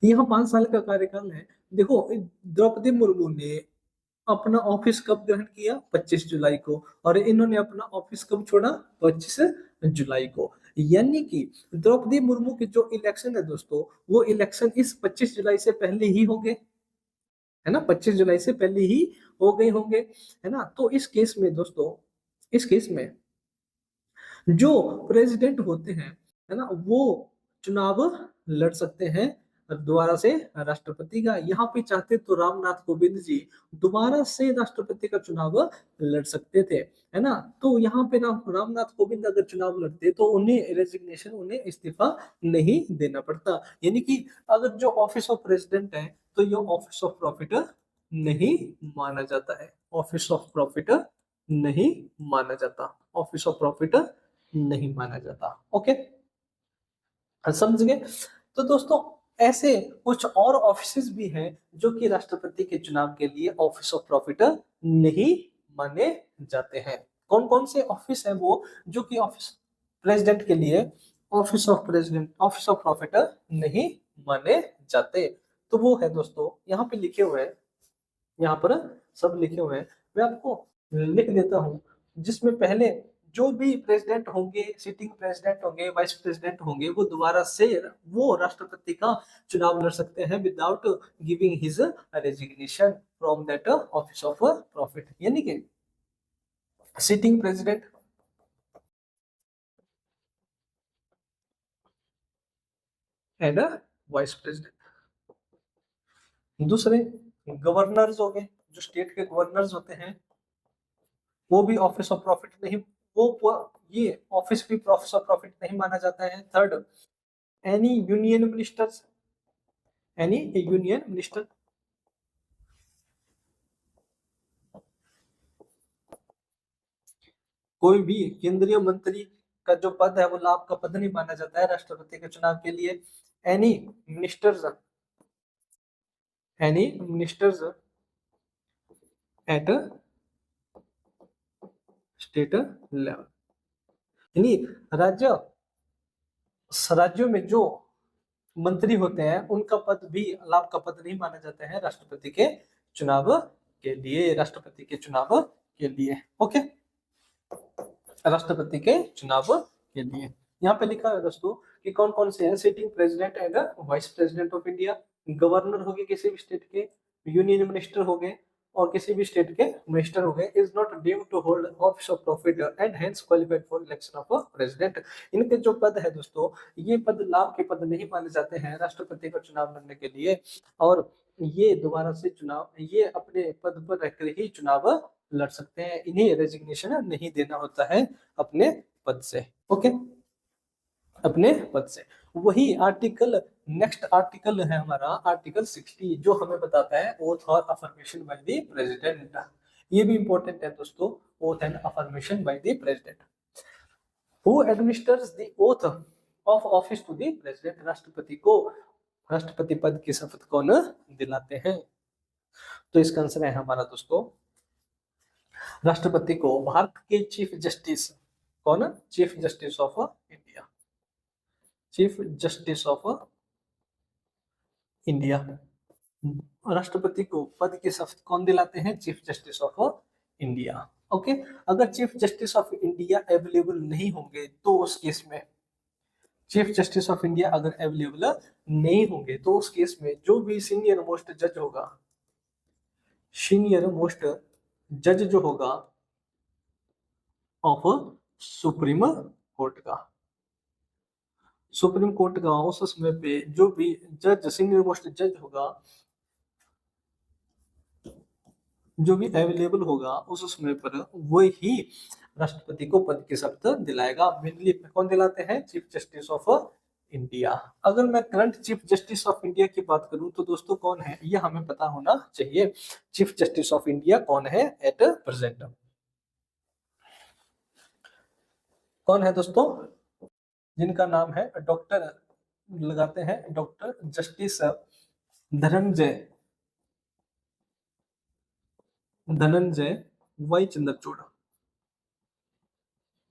यहाँ 5 साल का कार्यकाल है। देखो, द्रौपदी मुर्मू ने अपना ऑफिस कब ग्रहण किया, 25 जुलाई को, और इन्होंने अपना ऑफिस कब छोड़ा, 25 जुलाई को। यानी कि द्रौपदी मुर्मू के जो इलेक्शन है दोस्तों, वो इलेक्शन इस 25 जुलाई से पहले ही हो गए, है ना, 25 जुलाई से पहले ही हो गए होंगे, है ना। तो इस केस में दोस्तों, इस केस में जो प्रेसिडेंट होते हैं, है ना, वो चुनाव लड़ सकते हैं दोबारा से राष्ट्रपति का। यहाँ पे चाहते तो रामनाथ कोविंद जी दोबारा से राष्ट्रपति का चुनाव लड़ सकते थे, है ना। तो यहाँ पे रामनाथ कोविंद अगर चुनाव लड़ते तो उन्हें रेजिग्नेशन, उन्हें इस्तीफा नहीं देना पड़ता। यानी कि अगर जो ऑफिस ऑफ प्रेसिडेंट है तो ये ऑफिस ऑफ प्रॉफिट नहीं माना जाता है, ऑफिस ऑफ प्रॉफिट नहीं माना जाता, ऑफिस ऑफ प्रॉफिट नहीं माना जाता। ओके, समझ गए। तो दोस्तों, ऐसे कुछ और ऑफिसेज भी हैं जो कि राष्ट्रपति के चुनाव के लिए ऑफिस ऑफ प्रॉफिट नहीं माने जाते हैं। कौन कौन से ऑफिस हैं वो, जो कि ऑफिस प्रेसिडेंट के लिए office of president, office of profit नहीं माने जाते। तो वो है दोस्तों, यहाँ पे लिखे हुए हैं, यहाँ पर सब लिखे हुए हैं, मैं आपको लिख देता हूँ। जिसमें पहले जो भी प्रेसिडेंट होंगे, सिटिंग प्रेसिडेंट होंगे, वाइस प्रेसिडेंट होंगे, वो दोबारा से वो राष्ट्रपति का चुनाव लड़ सकते हैं without giving his resignation from that office of profit. यानी कि sitting president and vice president. दूसरे गवर्नर्स हो गए, जो स्टेट के गवर्नर्स होते हैं, वो भी ऑफिस ऑफ प्रॉफिट नहीं, ये ऑफिस भी ऑफिस ऑफ प्रॉफिट नहीं माना जाता है। Third, any union ministers, any union minister, कोई भी केंद्रीय मंत्री का जो पद है वो लाभ का पद नहीं माना जाता है राष्ट्रपति के चुनाव के लिए। Any ministers, any ministers at state level, यानी राज्यों में जो मंत्री होते हैं उनका पद भी लाभ का पद नहीं माना जाता है राष्ट्रपति के चुनाव के लिए, राष्ट्रपति के चुनाव के लिए। ओके, राष्ट्रपति के चुनाव के लिए यहाँ पे लिखा है दोस्तों कि कौन कौन से हैं, sitting president and vice president of India, governor हो गए किसी भी स्टेट के, यूनियन मिनिस्टर हो गए और किसी भी स्टेट के मिनिस्टर हो गए, is not deemed to hold office of profit and hence qualified for election of president. इनके जो पद है दोस्तों, ये पद लाभ के पद नहीं माने जाते हैं राष्ट्रपति का चुनाव लड़ने के लिए, और ये दोबारा से चुनाव, ये अपने पद पर रहकर ही चुनाव लड़ सकते हैं, इन्हें रेजिग्नेशन नहीं देना होता है अपने पद से। ओके, अपने पद से। वही आर्टिकल, नेक्स्ट आर्टिकल है हमारा आर्टिकल 60, जो हमें बताता है ओथ और अफर्मेशन बाय द प्रेसिडेंट। ये भी इंपॉर्टेंट है दोस्तों, oath and affirmation by the president. Who administers the oath of office to the president, राष्ट्रपति को राष्ट्रपति पद की शपथ कौन दिलाते हैं। तो इसका आंसर है हमारा दोस्तों, राष्ट्रपति को भारत के चीफ जस्टिस, कौन, chief justice of India, chief justice of India. राष्ट्रपति को पद की शपथ कौन दिलाते हैं, chief justice of India. Okay, अगर chief justice of India available नहीं होंगे तो उस केस में चीफ जस्टिस ऑफ इंडिया अगर अवेलेबल नहीं होंगे तो उस केस में जो भी सीनियर मोस्ट जज होगा, सीनियर मोस्ट जज जो होगा ऑफ सुप्रीम कोर्ट का, सुप्रीम कोर्ट का उस समय पे जो भी जज सीनियर मोस्ट जज होगा, जो भी अवेलेबल होगा उस समय पर वो ही राष्ट्रपति को पद की शपथ दिलाएगा। मेनली कौन दिलाते हैं? Chief justice of India. अगर मैं current chief justice of India की बात करूं तो दोस्तों कौन है ये हमें पता होना चाहिए। चीफ जस्टिस ऑफ इंडिया कौन है एट प्रेजेंट? कौन है दोस्तों? जिनका नाम है डॉक्टर, लगाते हैं doctor justice Dhananjaya Y Chandrachud,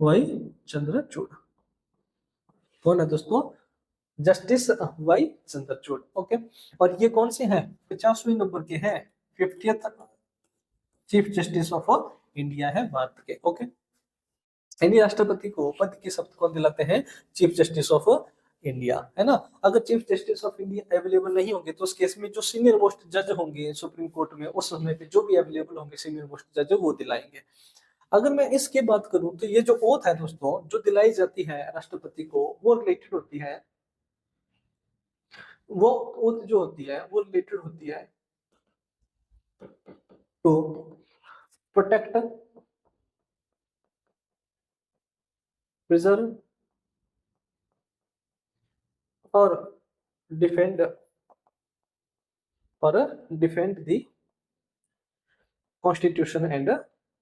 Y Chandrachud. कौन है दोस्तों? Justice Y Chandrachud. ओके, और ये कौन से हैं? 50वें नंबर के हैं, 50th chief justice of India है भारत के। ओके, यानी राष्ट्रपति को पद की शपथ कौन दिलाते हैं? चीफ जस्टिस ऑफ इंडिया, है ना। अगर chief justice of India available नहीं होंगे तो उस केस में जो सीनियर मोस्ट जज होंगे सुप्रीम कोर्ट में उस समय पे जो भी अवेलेबल होंगे सीनियर मोस्ट जज वो दिलाएंगे। अगर मैं इसके बात करूं तो ये जो ओथ है दोस्तों जो दिलाई जाती है राष्ट्रपति को वो रिलेटेड होती है, वो ओथ जो होती है वो रिलेटेड होती है टू प्रोटेक्ट, प्रिजर्व और defend the constitution and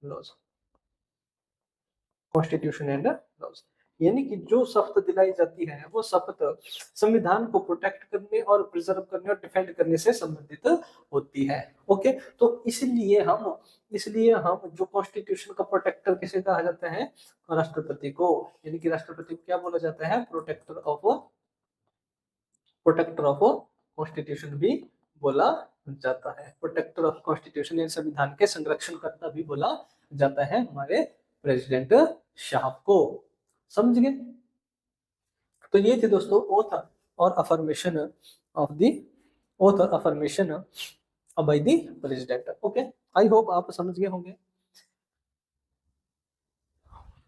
laws, constitution and laws. यानी कि जो शपथ दिलाई जाती है वो शपथ संविधान को प्रोटेक्ट करने और प्रिजर्व करने और डिफेंड करने से संबंधित होती है। ओके, तो इसलिए हम जो कॉन्स्टिट्यूशन का प्रोटेक्टर किसे कहा जाता है? राष्ट्रपति को। यानी कि राष्ट्रपति को क्या बोला जाता है? प्रोटेक्टर ऑफ कॉन्स्टिट्यूशन भी बोला जाता है। प्रोटेक्टर ऑफ कॉन्स्टिट्यूशन यानी संविधान के संरक्षण करता भी बोला जाता है हमारे प्रेसिडेंट साहब को। समझ गए? तो ये थे दोस्तों ओथ और अफर्मेशन ऑफ द ओथ और affirmation by the president. Okay, I hope आप समझ गए होंगे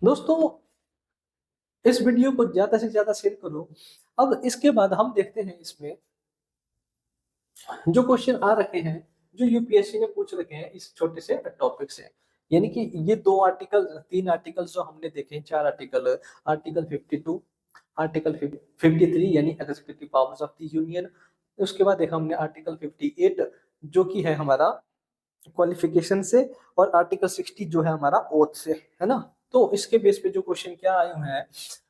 दोस्तों। इस वीडियो को ज्यादा से ज्यादा शेयर करो। अब इसके बाद हम देखते हैं इसमें जो क्वेश्चन आ रखे हैं जो यूपीएससी ने पूछ रखे हैं इस छोटे से टॉपिक से। यानी कि ये 3 आर्टिकल जो हमने देखे, 4 आर्टिकल, आर्टिकल 52, आर्टिकल 53 यानी executive powers of the union. उसके बाद देखा हमने आर्टिकल 58 जो कि है हमारा क्वालिफिकेशन से, और आर्टिकल 60 जो है हमारा ओथ से, है ना। तो इसके बेस पे जो क्वेश्चन क्या आए हुए हैं,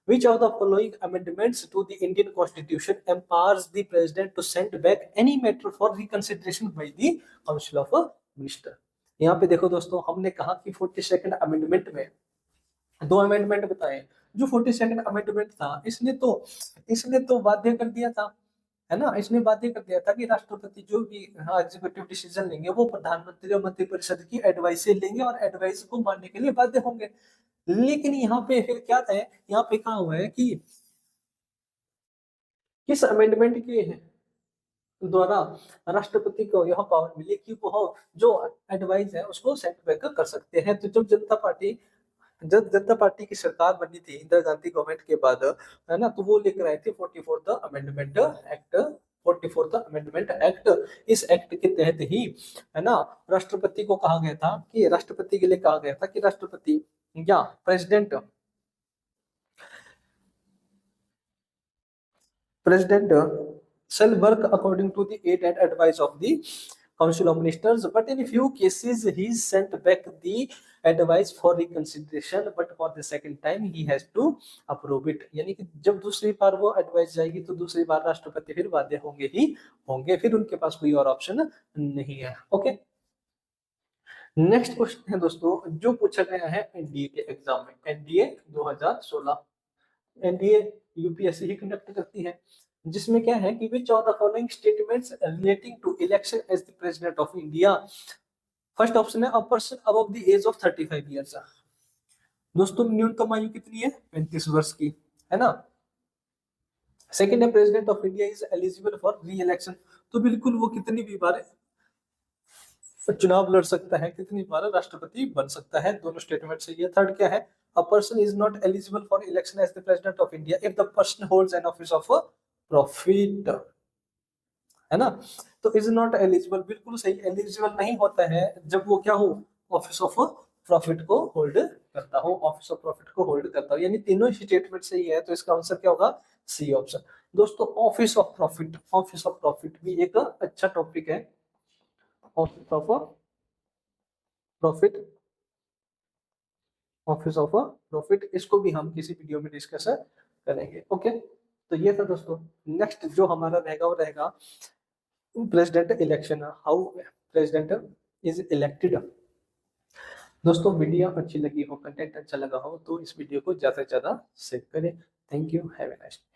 which of the following amendments to the Indian Constitution empowers the President to send back any matter for reconsideration by the Council of Minister? यहाँ पे देखो दोस्तों, हमने कहा कि 42nd अमेंडमेंट में 2 अमेंडमेंट बताए। जो 42nd अमेंडमेंट था इसने तो बाध्य कर दिया था, है ना। इसने बाध्य कर दिया था कि राष्ट्रपति जो भी एग्जीक्यूटिव डिसीजन लेंगे वो प्रधानमंत्री और मंत्रिपरिषद की एडवाइस से लेंगे और एडवाइस को मानने के लिए बाध्य होंगे। लेकिन यहाँ पे फिर क्या है, यहाँ पे कहा हुआ है कि किस अमेंडमेंट के द्वारा राष्ट्रपति को यह पावर मिली कि वो जो एडवाइस है उसको सेट बैक कर सकते हैं। तो जब जनता पार्टी की सरकार बनी थी इंदिरा गांधी गवर्नमेंट के बाद, है ना, तो वो लेकर आए थे 44th amendment act. 44th amendment act, इस एक्ट के तहत ही, है ना, राष्ट्रपति को कहा गया था कि राष्ट्रपति के लिए कहा गया था कि राष्ट्रपति या president shall work according to the aid and advice of the Council of Ministers, but in few cases he sent back the advice for reconsideration, but for the second time he has to approve it। यानी कि जब दूसरी बार वो advice जाएगी तो दूसरी बार राष्ट्रपति फिर बाध्य होंगे, फिर उनके पास कोई और ऑप्शन नहीं है। ओके, नेक्स्ट क्वेश्चन है दोस्तों जो पूछा गया है एनडीए के एग्जाम में, एनडीए 2016, एनडीए यूपीएससी ही कंडक्ट करती है, जिसमें क्या है कि which of the following statements relating to election as the president of India. First option है a person above the age of 35 years. दोस्तों न्यूनतम आयु कितनी है? 35 वर्ष की, है ना। सेकंड है president of India is eligible for री इलेक्शन, तो बिल्कुल वो कितनी भी बार चुनाव लड़ सकता है, कितनी बार राष्ट्रपति बन सकता है, दोनों स्टेटमेंट से। ये थर्ड क्या है, a person is not eligible for election as the president of India if the person holds an office of profit, है ना। तो इज नॉट एलिजिबल बिल्कुल सही, एलिजिबल नहीं होता है जब वो क्या हो, ऑफिस ऑफ प्रॉफिट को होल्ड करता हो, ऑफिस ऑफ प्रॉफिट को होल्ड करता हो, यानी तीनों स्टेटमेंट सही है, तो इसका आंसर क्या होगा, सी ऑप्शन। दोस्तों office of profit, office of profit भी एक अच्छा टॉपिक है, office of profit, office of profit, इसको भी हम किसी वीडियो में डिस्कस करेंगे। ओके, तो ये था दोस्तों। नेक्स्ट जो हमारा रहेगा वो रहेगा president election, how president is elected. दोस्तों वीडियो अच्छी लगी हो, कंटेंट अच्छा लगा हो, तो इस वीडियो को ज्यादा से ज्यादा शेयर करें। Thank you, have a nice day.